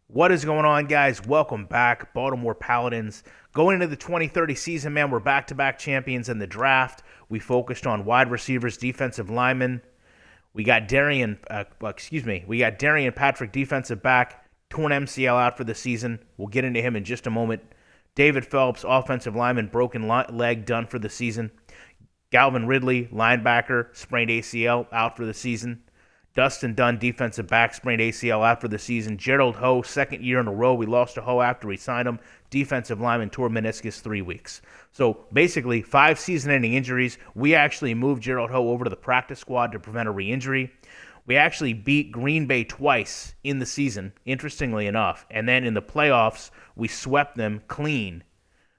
What is going on, guys? Welcome back, Baltimore Paladins. Going into the 2030 season, man, we're back-to-back champions in the draft. We focused on wide receivers, defensive linemen. We got Darian Patrick, defensive back, torn MCL out for the season. We'll get into him in just a moment. David Phelps, offensive lineman, broken leg, done for the season. Calvin Ridley, linebacker, sprained ACL, out for the season. Dustin Dunn, defensive back, sprained ACL out for the season. Gerald Ho, second year in a row. We lost to Ho after we signed him. Defensive lineman, tore meniscus 3 weeks. So basically, 5 season-ending injuries. We actually moved Gerald Ho over to the practice squad to prevent a re-injury. We actually beat Green Bay twice in the season, interestingly enough. And then in the playoffs, we swept them clean.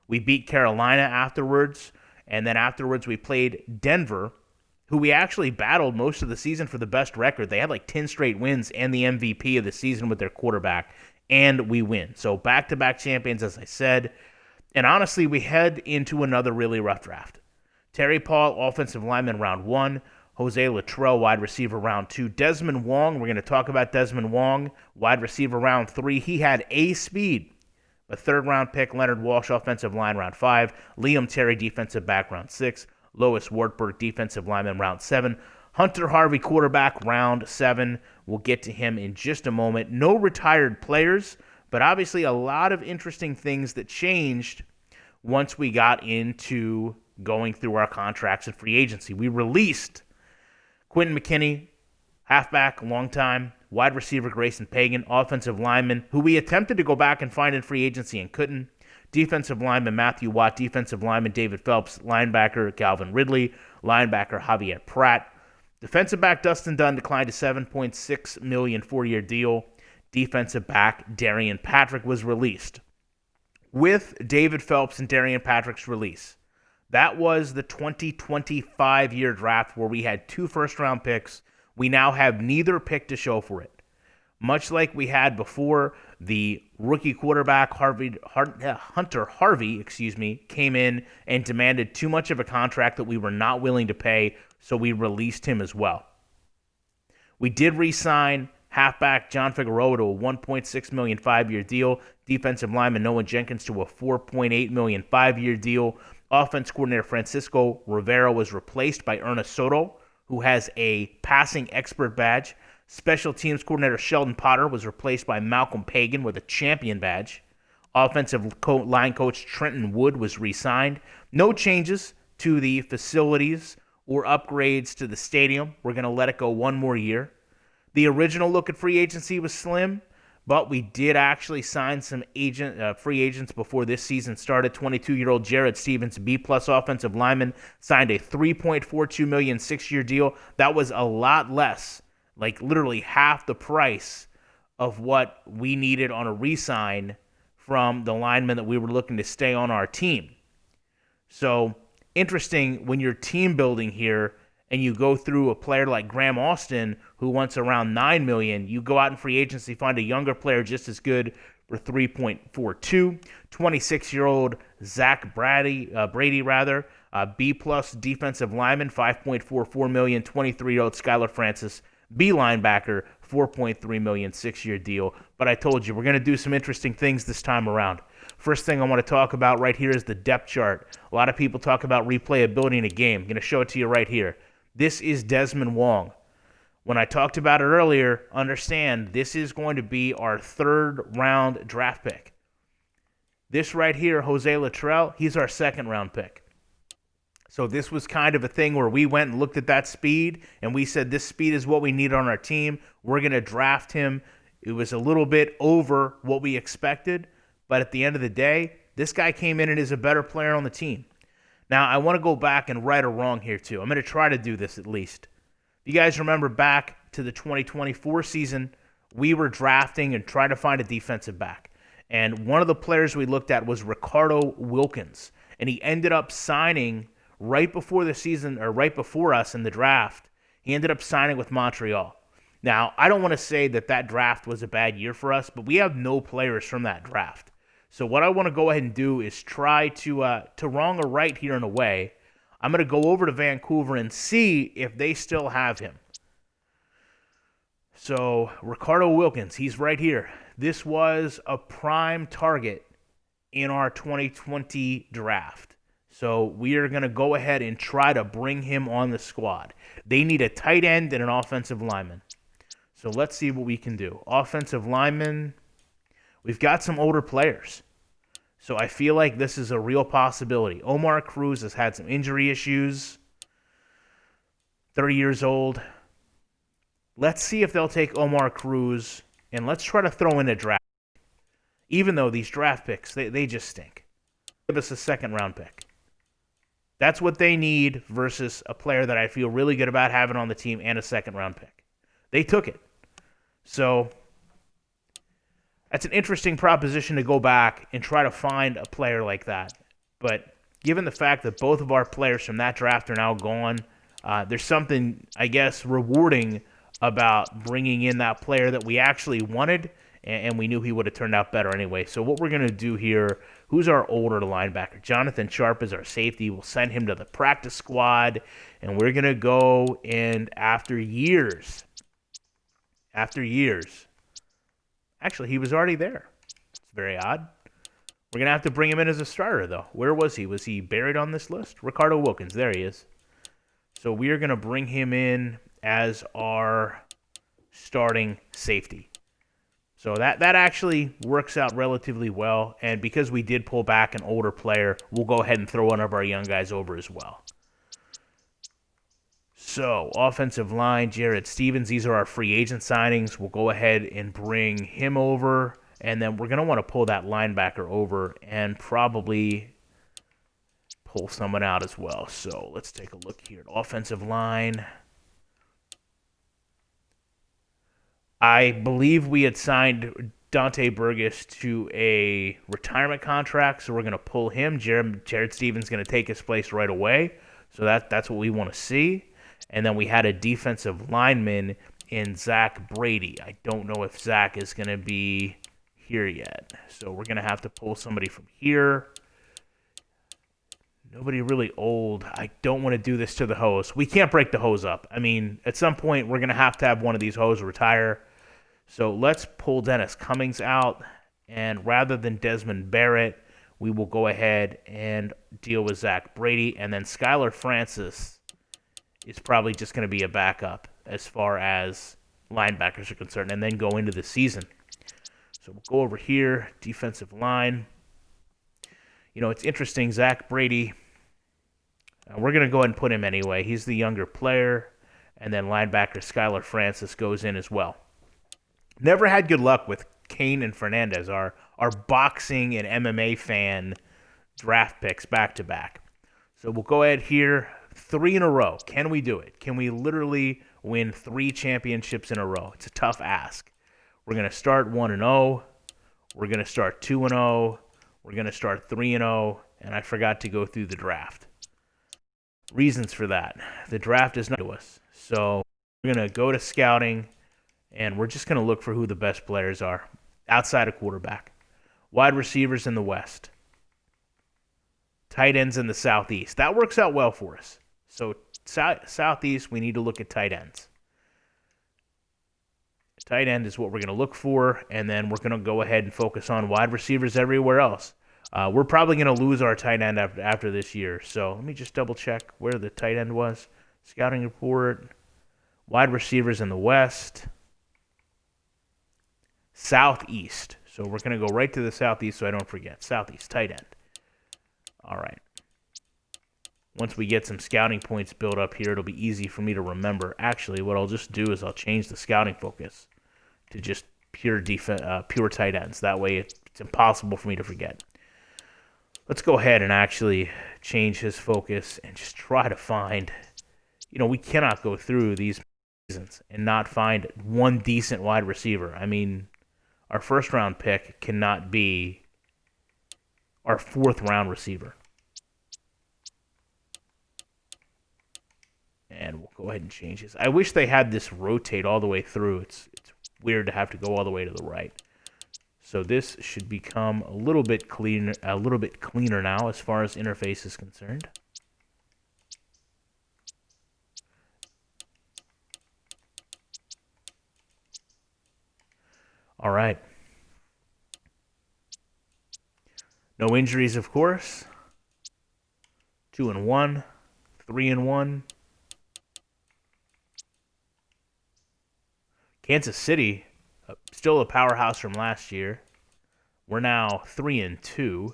We beat Carolina afterwards. And then afterwards, we played Denver, who we actually battled most of the season for the best record. They had like 10 straight wins and the MVP of the season with their quarterback, and we win. So back-to-back champions, as I said. And honestly, we head into another really rough draft. Terry Paul, offensive lineman, round 1. Jose Luttrell, wide receiver, round 2. Desmond Wong, we're going to talk about Desmond Wong, wide receiver, round 3. He had a speed. A third-round pick, Leonard Walsh, offensive line, round 5. Liam Terry, defensive back, round 6. Lois Wartburg, defensive lineman, round 7. Hunter Harvey, quarterback, round 7. We'll get to him in just a moment. No retired players, but obviously a lot of interesting things that changed once we got into going through our contracts and free agency. We released Quentin McKinney, halfback, long time. Wide receiver, Grayson Pagan, offensive lineman, who we attempted to go back and find in free agency and couldn't. Defensive lineman Matthew Watt, defensive lineman David Phelps, linebacker Calvin Ridley, linebacker Javier Pratt. Defensive back Dustin Dunn declined to $7.6 million 4-year deal. Defensive back Darian Patrick was released. With David Phelps and Darian Patrick's release, that was the 2025 year draft where we had 2 first-round picks. We now have neither pick to show for it. Much like we had before, the rookie quarterback Hunter Harvey, came in and demanded too much of a contract that we were not willing to pay, so we released him as well. We did re-sign halfback John Figueroa to a $1.6 million 5-year deal, defensive lineman Noah Jenkins to a $4.8 million 5-year deal. Offense coordinator Francisco Rivera was replaced by Ernest Soto, who has a passing expert badge. Special teams coordinator Sheldon Potter was replaced by Malcolm Pagan with a champion badge. Offensive line coach Trenton Wood was re-signed. No changes to the facilities or upgrades to the stadium. We're going to let it go one more year. The original look at free agency was slim, but we did actually sign some free agents before this season started. 22-year-old Jared Stevens, B-plus offensive lineman, signed a $3.42 million 6-year deal. That was a lot less, like literally half the price of what we needed on a re-sign from the lineman that we were looking to stay on our team. So interesting when you're team building here and you go through a player like Graham Austin who wants around $9 million, you go out in free agency, find a younger player just as good for $3.42. 26-year-old Zach Brady, B-plus defensive lineman, $5.44 million. 23-year-old Skylar Francis, B linebacker, $4.3 million 6-year deal. But I told you, we're going to do some interesting things this time around. First thing I want to talk about right here is the depth chart. A lot of people talk about replayability in a game. I'm going to show it to you right here. This is Desmond Wong. When I talked about it earlier, understand this is going to be our 3rd round draft pick. This right here, Jose Luttrell, he's our 2nd round pick. So this was kind of a thing where we went and looked at that speed, and we said this speed is what we need on our team. We're going to draft him. It was a little bit over what we expected, but at the end of the day, this guy came in and is a better player on the team. Now, I want to go back and right or wrong here, too. I'm going to try to do this at least. If you guys remember back to the 2024 season, we were drafting and trying to find a defensive back. And one of the players we looked at was Ricardo Wilkins. And he ended up signing right before the season, or right before us in the draft. He ended up signing with Montreal. Now, I don't want to say that that draft was a bad year for us, but we have no players from that draft. So what I want to go ahead and do is try to wrong or right here in a way. I'm going to go over to Vancouver and see if they still have him. So Ricardo Wilkins, he's right here. This was a prime target in our 2020 draft. So we are going to go ahead and try to bring him on the squad. They need a tight end and an offensive lineman. So let's see what we can do. Offensive lineman, we've got some older players. So I feel like this is a real possibility. Omar Cruz has had some injury issues. 30 years old. Let's see if they'll take Omar Cruz, and let's try to throw in a draft. Even though these draft picks, they just stink. Give us a second-round pick. That's what they need versus a player that I feel really good about having on the team and a second-round pick. They took it. So that's an interesting proposition to go back and try to find a player like that. But given the fact that both of our players from that draft are now gone, there's something, I guess, rewarding about bringing in that player that we actually wanted, and we knew he would have turned out better anyway. So what we're going to do here, who's our older linebacker? Jonathan Sharp is our safety. We'll send him to the practice squad, and we're going to go, and after years, actually, he was already there. It's very odd. We're going to have to bring him in as a starter, though. Where was he? Was he buried on this list? Ricardo Wilkins. There he is. So we are going to bring him in as our starting safety. So that actually works out relatively well. And because we did pull back an older player, we'll go ahead and throw one of our young guys over as well. So, offensive line, Jared Stevens. These are our free agent signings. We'll go ahead and bring him over. And then we're going to want to pull that linebacker over and probably pull someone out as well. So, let's take a look here at offensive line. I believe we had signed Dante Burgess to a retirement contract, so we're going to pull him. Jared Stevens is going to take his place right away. So that's what we want to see. And then we had a defensive lineman in Zach Brady. I don't know if Zach is going to be here yet. So we're going to have to pull somebody from here. Nobody really old. I don't want to do this to the hose. We can't break the hose up. I mean, at some point, we're going to have one of these hoses retire. So let's pull Dennis Cummings out. And rather than Desmond Barrett, we will go ahead and deal with Zach Brady. And then Skylar Francis is probably just going to be a backup as far as linebackers are concerned, and then go into the season. So we'll go over here, defensive line. You know, it's interesting, Zach Brady, we're going to go ahead and put him anyway. He's the younger player, and then linebacker Skylar Francis goes in as well. Never had good luck with Kane and Fernandez, our boxing and MMA fan draft picks back-to-back. So we'll go ahead here. 3 in a row. Can we do it? Can we literally win 3 championships in a row? It's a tough ask. We're going to start 1-0. We're going to start 2-0. We're going to start 3-0. And I forgot to go through the draft. Reasons for that. The draft is not to us. So we're going to go to scouting, and we're just going to look for who the best players are outside of quarterback. Wide receivers in the West. Tight ends in the Southeast. That works out well for us. So Southeast, we need to look at tight ends. Tight end is what we're going to look for, and then we're going to go ahead and focus on wide receivers everywhere else. We're probably going to lose our tight end after this year. So let me just double-check where the tight end was. Scouting report. Wide receivers in the West. Southeast. So we're going to go right to the Southeast so I don't forget. Southeast, tight end. All right. Once we get some scouting points built up here, it'll be easy for me to remember. Actually, what I'll just do is I'll change the scouting focus to just pure tight ends. That way it's impossible for me to forget. Let's go ahead and actually change his focus and just try to find, we cannot go through these seasons and not find one decent wide receiver. I mean, our first-round pick cannot be our fourth-round receiver. And we'll go ahead and change this. I wish they had this rotate all the way through. It's weird to have to go all the way to the right. So this should become a little bit cleaner now as far as interface is concerned. All right. No injuries, of course. 2-1, 3-1. Kansas City, still a powerhouse from last year. We're now 3-2,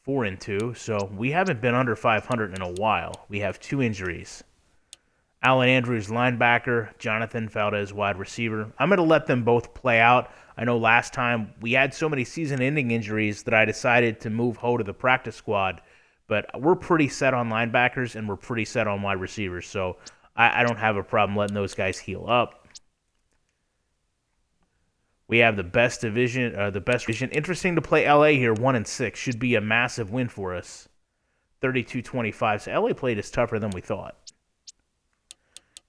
4-2. So we haven't been under 500 in a while. We have 2 injuries. Alan Andrews, linebacker. Jonathan Valdez, wide receiver. I'm going to let them both play out. I know last time we had so many season-ending injuries that I decided to move Ho to the practice squad. But we're pretty set on linebackers, and we're pretty set on wide receivers. So I don't have a problem letting those guys heal up. We have the best division. Interesting to play LA here, 1-6. Should be a massive win for us. 32-25. So LA played us tougher than we thought.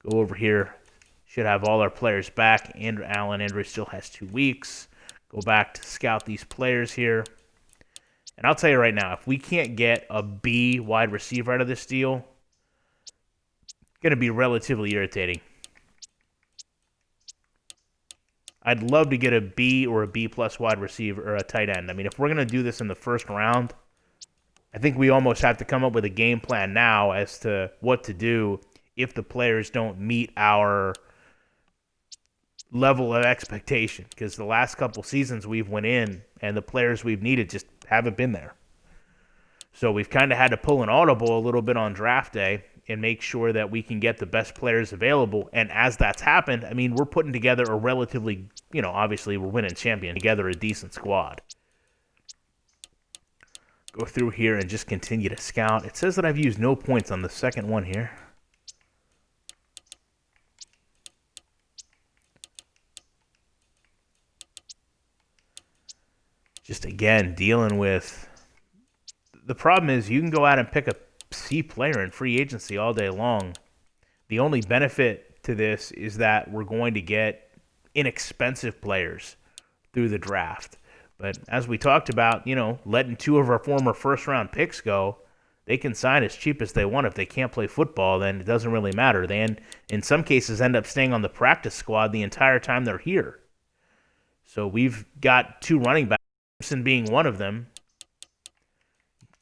Go over here. Should have all our players back. Alan Andrews still has 2 weeks. Go back to scout these players here. And I'll tell you right now, if we can't get a B wide receiver out of this deal, it's going to be relatively irritating. I'd love to get a B or a B plus wide receiver or a tight end. I mean, if we're going to do this in the first round, I think we almost have to come up with a game plan now as to what to do if the players don't meet our level of expectation. Because the last couple seasons we've went in and the players we've needed just haven't been there. So we've kind of had to pull an audible a little bit on draft day and make sure that we can get the best players available. And as that's happened, I mean, we're putting together a relatively, obviously we're winning champion, together a decent squad. Go through here and just continue to scout. It says that I've used no points on the second one here. Just again, dealing with the problem is you can go out and pick a C player in free agency all day long. The only benefit to this is that we're going to get inexpensive players through the draft. But as we talked about, letting 2 of our former first-round picks go, they can sign as cheap as they want. If they can't play football, then it doesn't really matter. They, in some cases, end up staying on the practice squad the entire time they're here. So we've got 2 running backs, Simpson being one of them.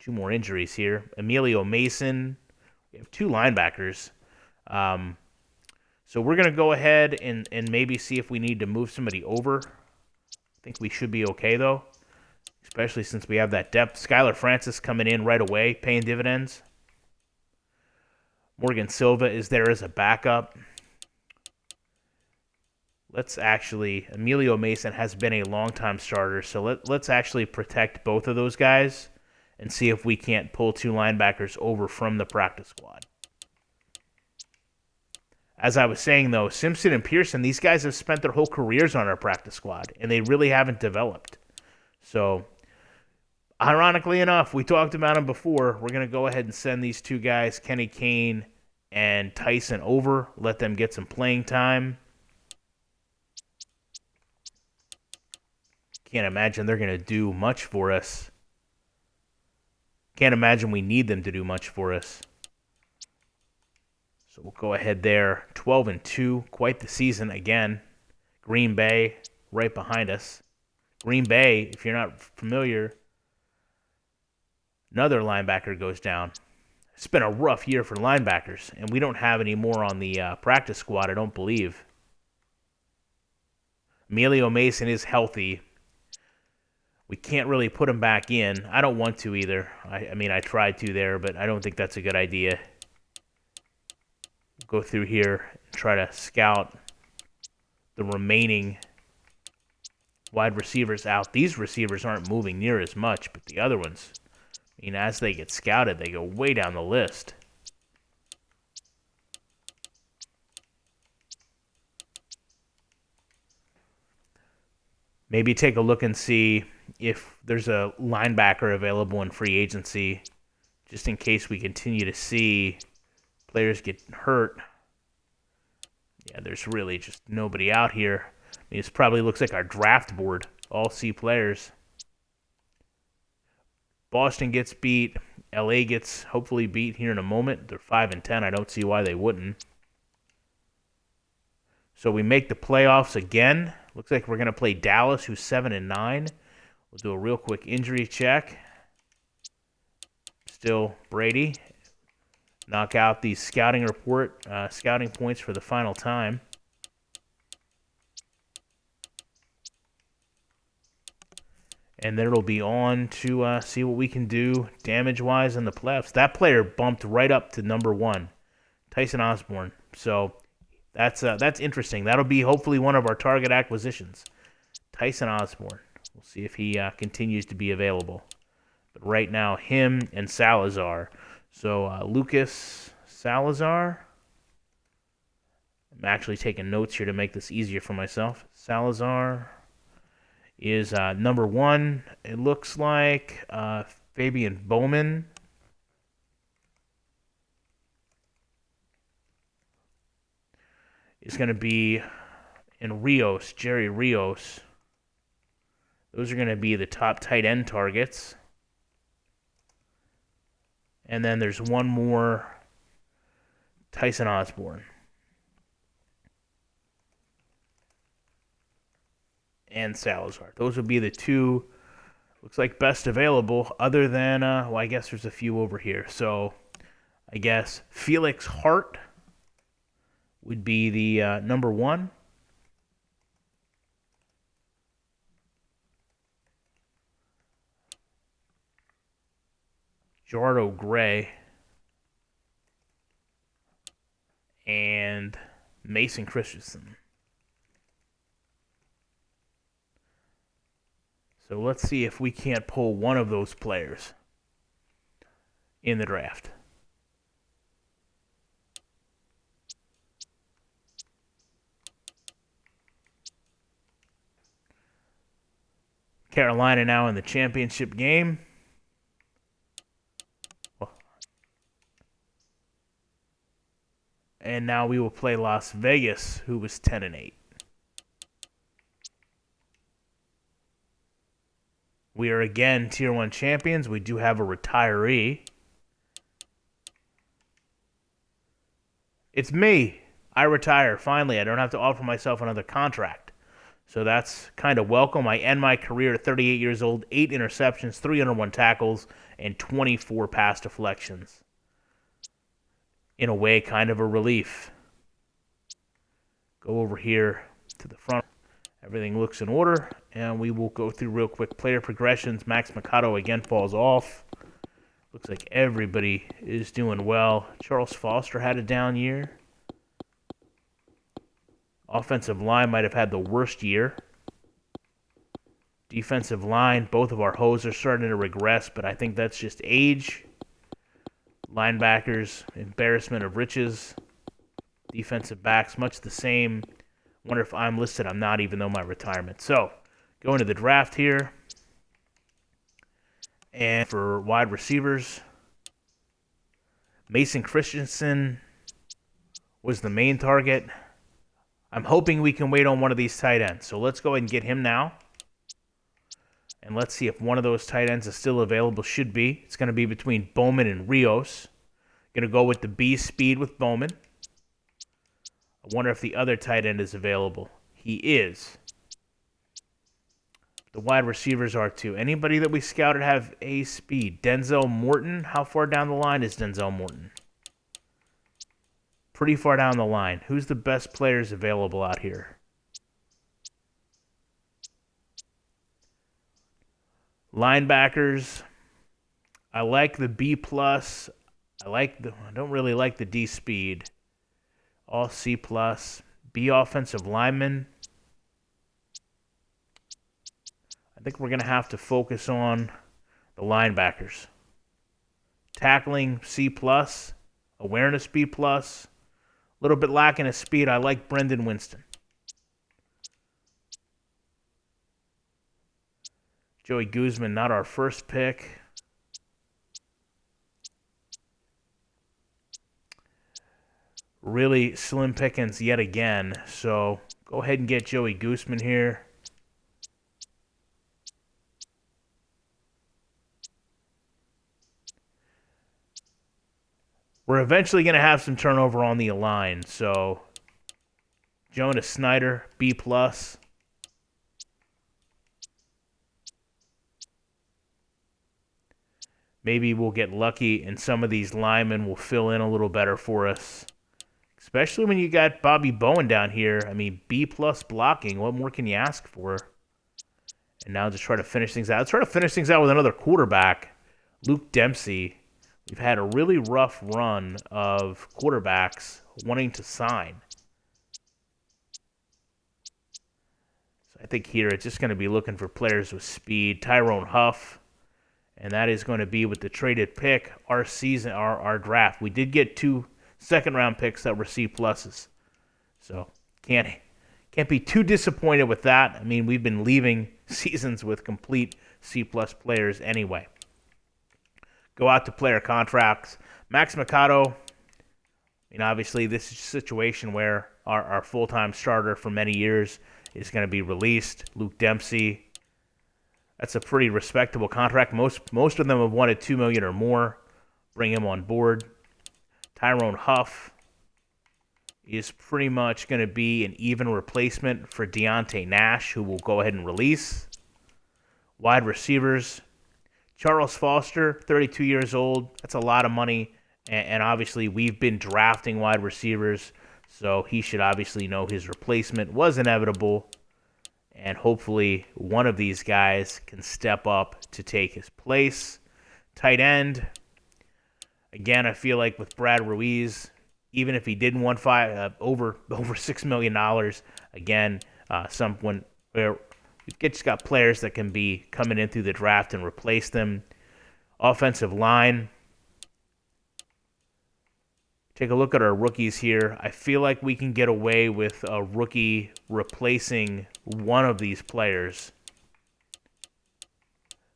2 more injuries here. Emilio Mason. We have 2 linebackers. So we're going to go ahead and maybe see if we need to move somebody over. I think we should be okay, though, especially since we have that depth. Skylar Francis coming in right away, paying dividends. Morgan Silva is there as a backup. Emilio Mason has been a long-time starter, so let's actually protect both of those guys and see if we can't pull 2 linebackers over from the practice squad. As I was saying, though, Simpson and Pearson, these guys have spent their whole careers on our practice squad, and they really haven't developed. So, ironically enough, we talked about them before. We're going to go ahead and send these 2 guys, Kenny Kane and Tyson, over, let them get some playing time. Can't imagine they're going to do much for us. Can't imagine we need them to do much for us. So we'll go ahead there. 12-2, quite the season again. Green Bay right behind us. Green Bay, if you're not familiar, another linebacker goes down. It's been a rough year for linebackers, and we don't have any more on the practice squad, I don't believe. Emilio Mason is healthy. We can't really put him back in. I don't want to either. I mean, I tried to there, but I don't think that's a good idea. Go through here and try to scout the remaining wide receivers out. These receivers aren't moving near as much, but the other ones, I mean, as they get scouted, they go way down the list. Maybe take a look and see if there's a linebacker available in free agency, just in case we continue to see players get hurt. Yeah, there's really just nobody out here. I mean, this probably looks like our draft board, all C players. Boston gets beat. LA gets hopefully beat here in a moment. They're 5-10. I don't see why they wouldn't. So we make the playoffs again. Looks like we're going to play Dallas, who's 7-9. We'll do a real quick injury check. Still Brady. Knock out the scouting report, scouting points for the final time. And then it'll be on to see what we can do damage-wise in the playoffs. That player bumped right up to number 1, Tyson Osborne. So that's interesting. That'll be hopefully one of our target acquisitions. Tyson Osborne. We'll see if he continues to be available. But right now, him and Salazar. So Lucas Salazar. I'm actually taking notes here to make this easier for myself. Salazar is number 1. It looks like Fabian Bowman. Is going to be in Rios, Jerry Rios. Those are going to be the top tight end targets. And then there's one more, Tyson Osborne. And Salazar. Those would be the 2, looks like, best available, other than, well, I guess there's a few over here. So I guess Felix Hart would be the number 1. Jardo Gray and Mason Christensen. So let's see if we can't pull one of those players in the draft. Carolina now in the championship game. And now we will play Las Vegas, who was 10-8. We are again Tier 1 champions. We do have a retiree. It's me. I retire. Finally, I don't have to offer myself another contract. So that's kind of welcome. I end my career at 38 years old, 8 interceptions, 301 tackles, and 24 pass deflections. In a way, kind of a relief. Go over here to the front. Everything looks in order, and we will go through real quick player progressions. Max Mercado again falls off. Looks like everybody is doing well. Charles Foster had a down year. Offensive line might have had the worst year. Defensive line, both of our hoes are starting to regress, but I think that's just age. Linebackers, embarrassment of riches. Defensive backs, much the same. Wonder if I'm listed. I'm not, even though my retirement. So, going to the draft here. And for wide receivers, Mason Christensen was the main target. I'm hoping we can wait on one of these tight ends. So let's go ahead and get him now. And let's see if one of those tight ends is still available. Should be. It's going to be between Bowman and Rios. Going to go with the B speed with Bowman. I wonder if the other tight end is available. He is. The wide receivers are too. Anybody that we scouted have A speed. Denzel Morton. How far down the line is Denzel Morton? Pretty far down the line. Who's the best players available out here? Linebackers. I like the B plus. I don't really like the D speed. All C plus. B offensive lineman. I think we're going to have to focus on the linebackers. Tackling C plus. Awareness B plus. A little bit lacking of speed. I like Brendan Winston. Joey Guzman, not our first pick. Really slim pickings yet again. So go ahead and get Joey Guzman here. We're eventually going to have some turnover on the line. So Jonas Snyder, B plus. maybe we'll get lucky and some of these linemen will fill in a little better for us. Especially when you got Bobby Bowen down here. I mean, B+ blocking. What more can you ask for? And now just try to finish things out. Let's try to finish things out with another quarterback, Luke Dempsey. We've had a really rough run of quarterbacks wanting to sign. So I think here it's just going to be looking for players with speed. Tyrone Huff. And that is going to be with the traded pick, our draft. We did get 2 second-round picks that were C+. So can't be too disappointed with that. I mean, we've been leaving seasons with complete C+ players anyway. Go out to player contracts. Max Mercado, I mean, obviously this is a situation where our full-time starter for many years is going to be released. Luke Dempsey, that's a pretty respectable contract. Most of them have wanted $2 million or more. Bring him on board. Tyrone Huff is pretty much going to be an even replacement for Deontay Nash, who will go ahead and release. Wide receivers, Charles Foster, 32 years old. That's a lot of money, and obviously we've been drafting wide receivers, so he should obviously know his replacement was inevitable, and hopefully one of these guys can step up to take his place. Tight end, again, I feel like with Brad Ruiz, even if he didn't want over $6 million, again, someone where you just got players that can be coming in through the draft and replace them. Offensive line. Take a look at our rookies here. I feel like we can get away with a rookie replacing one of these players.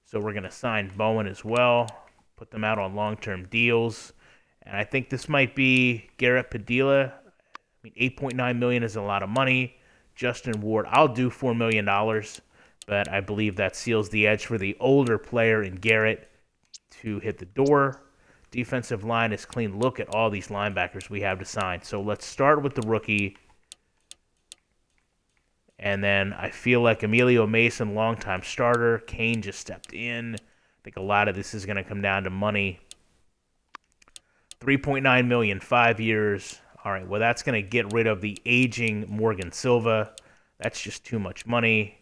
So we're going to sign Bowen as well. Put them out on long-term deals. And I think this might be Garrett Padilla. I mean, $8.9 million is a lot of money. Justin Ward, I'll do $4 million, but I believe that seals the edge for the older player in Garrett to hit the door. Defensive line is clean. Look at all these linebackers we have to sign. So let's start with the rookie. And then I feel like Emilio Mason, longtime starter. Kane just stepped in. I think a lot of this is going to come down to money. $3.9 million, 5 years. All right, well, that's going to get rid of the aging Morgan Silva. That's just too much money.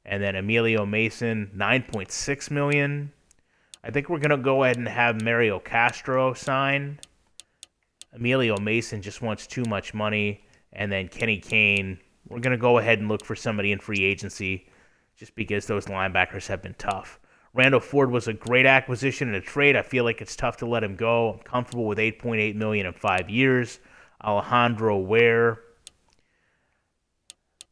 And then Emilio Mason, $9.6 million. I think we're going to go ahead and have Mario Castro sign. Emilio Mason just wants too much money. And then Kenny Kane, we're going to go ahead and look for somebody in free agency just because those linebackers have been tough. Randall Ford was a great acquisition in a trade. I feel like it's tough to let him go. I'm comfortable with $8.8 million in 5 years. Alejandro Ware.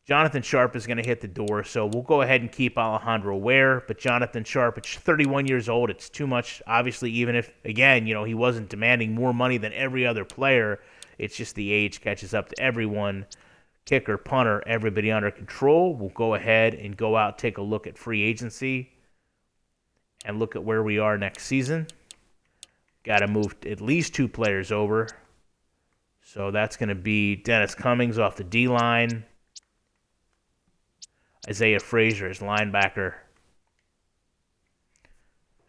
Jonathan Sharp is going to hit the door, so we'll go ahead and keep Alejandro Ware. But Jonathan Sharp, it's 31 years old. It's too much, obviously, even if, again, he wasn't demanding more money than every other player. It's just the age catches up to everyone. Kicker, punter, everybody under control. We'll go ahead and go out, take a look at free agency, and look at where we are next season. Got to move at least 2 players over. So that's going to be Dennis Cummings off the D-line. Isaiah Frazier is linebacker.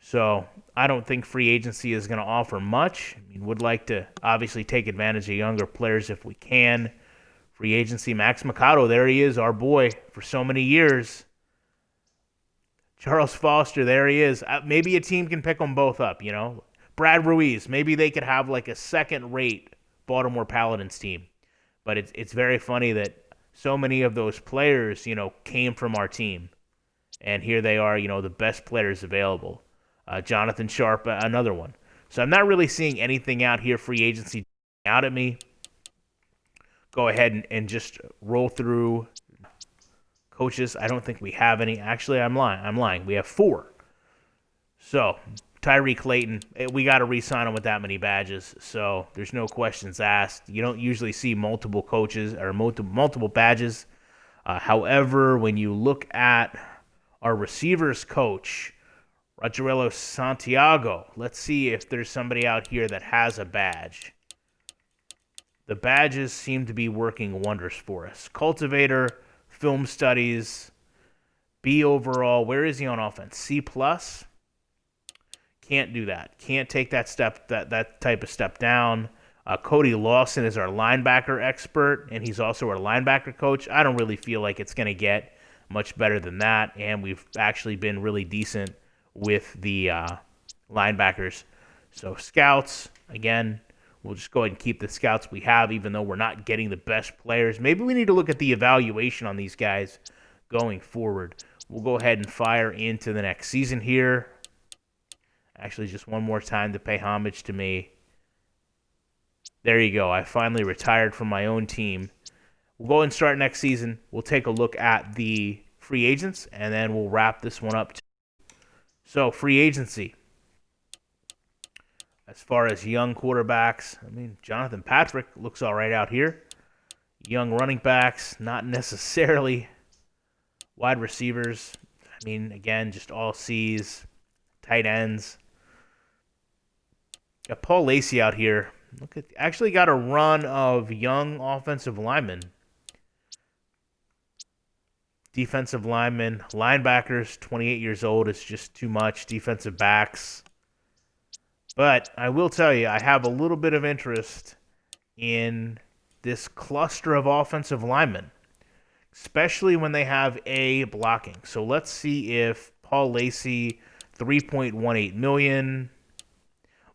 So I don't think free agency is going to offer much. I mean, would like to obviously take advantage of younger players if we can. Free agency, Max Mercado, there he is, our boy for so many years. Charles Foster, there he is. Maybe a team can pick them both up, Brad Ruiz, maybe they could have like a second-rate Baltimore Paladins team. But it's very funny that so many of those players, came from our team. And here they are, the best players available. Jonathan Sharp, another one. So I'm not really seeing anything out here, free agency, out at me. Go ahead and just roll through coaches. I don't think we have any. Actually, I'm lying. We have 4. So Tyree Clayton, we got to re-sign him with that many badges. So there's no questions asked. You don't usually see multiple coaches or multiple badges. However, when you look at our receivers coach, Rogerello Santiago, let's see if there's somebody out here that has a badge. The badges seem to be working wonders for us. Cultivator, film studies, B overall. Where is he on offense? C+. Can't do that. Can't take that type of step down. Cody Lawson is our linebacker expert, and he's also our linebacker coach. I don't really feel like it's going to get much better than that, and we've actually been really decent with the linebackers. So scouts, again, we'll just go ahead and keep the scouts we have, even though we're not getting the best players. Maybe we need to look at the evaluation on these guys going forward. We'll go ahead and fire into the next season here. Actually, just one more time to pay homage to me. There you go. I finally retired from my own team. We'll go and start next season. We'll take a look at the free agents, and then we'll wrap this one up. So, free agency. As far as young quarterbacks, I mean, Jonathan Patrick looks all right out here. Young running backs, not necessarily. Wide receivers, I mean, again, just all C's. Tight ends. Got Paul Lacey out here. Actually got a run of young offensive linemen. Defensive linemen, linebackers, 28 years old is just too much. Defensive backs. But I will tell you, I have a little bit of interest in this cluster of offensive linemen, especially when they have A blocking. So let's see if Paul Lacey, $3.18 million.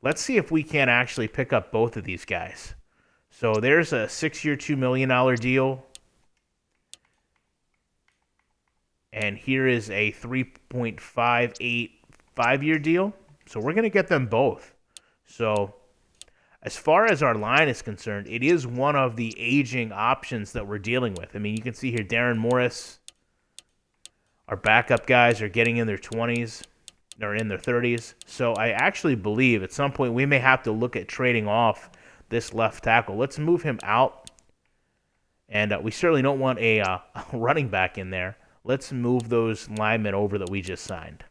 Let's see if we can actually pick up both of these guys. So there's a 6-year, $2 million deal. And here is a 3.58 5-year deal. So we're going to get them both. So as far as our line is concerned, it is one of the aging options that we're dealing with. I mean, you can see here Darren Morris. Our backup guys are getting in their 20s. Or in their 30s. So I actually believe at some point we may have to look at trading off this left tackle. Let's move him out. And we certainly don't want a running back in there. Let's move those linemen over that we just signed.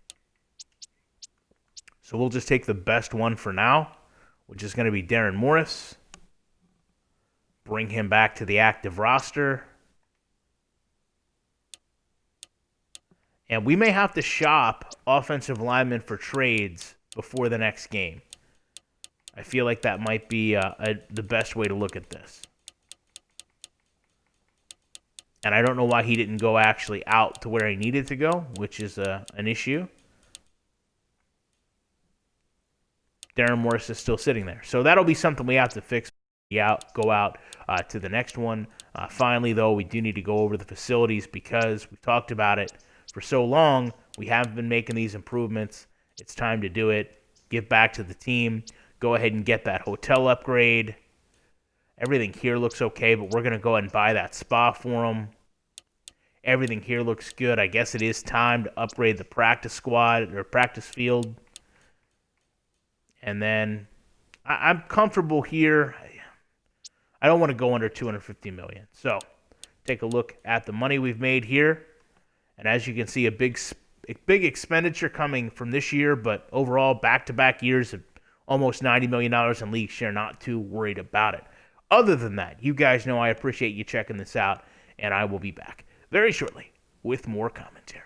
So we'll just take the best one for now, which is going to be Darren Morris. Bring him back to the active roster. And we may have to shop offensive linemen for trades before the next game. I feel like that might be the best way to look at this. And I don't know why he didn't go actually out to where he needed to go, which is an issue. Darren Morris is still sitting there. So that'll be something we have to fix. Go out to the next one. Finally, though, we do need to go over the facilities because we've talked about it for so long. We haven't been making these improvements. It's time to do it. Give back to the team. Go ahead and get that hotel upgrade. Everything here looks okay, but we're going to go ahead and buy that spa for them. Everything here looks good. I guess it is time to upgrade the practice squad or practice field. And then I'm comfortable here. I don't want to go under $250 million. So take a look at the money we've made here. And as you can see, a big expenditure coming from this year, but overall, back-to-back years of almost $90 million in league share, not too worried about it. Other than that, you guys know I appreciate you checking this out, and I will be back very shortly with more commentary.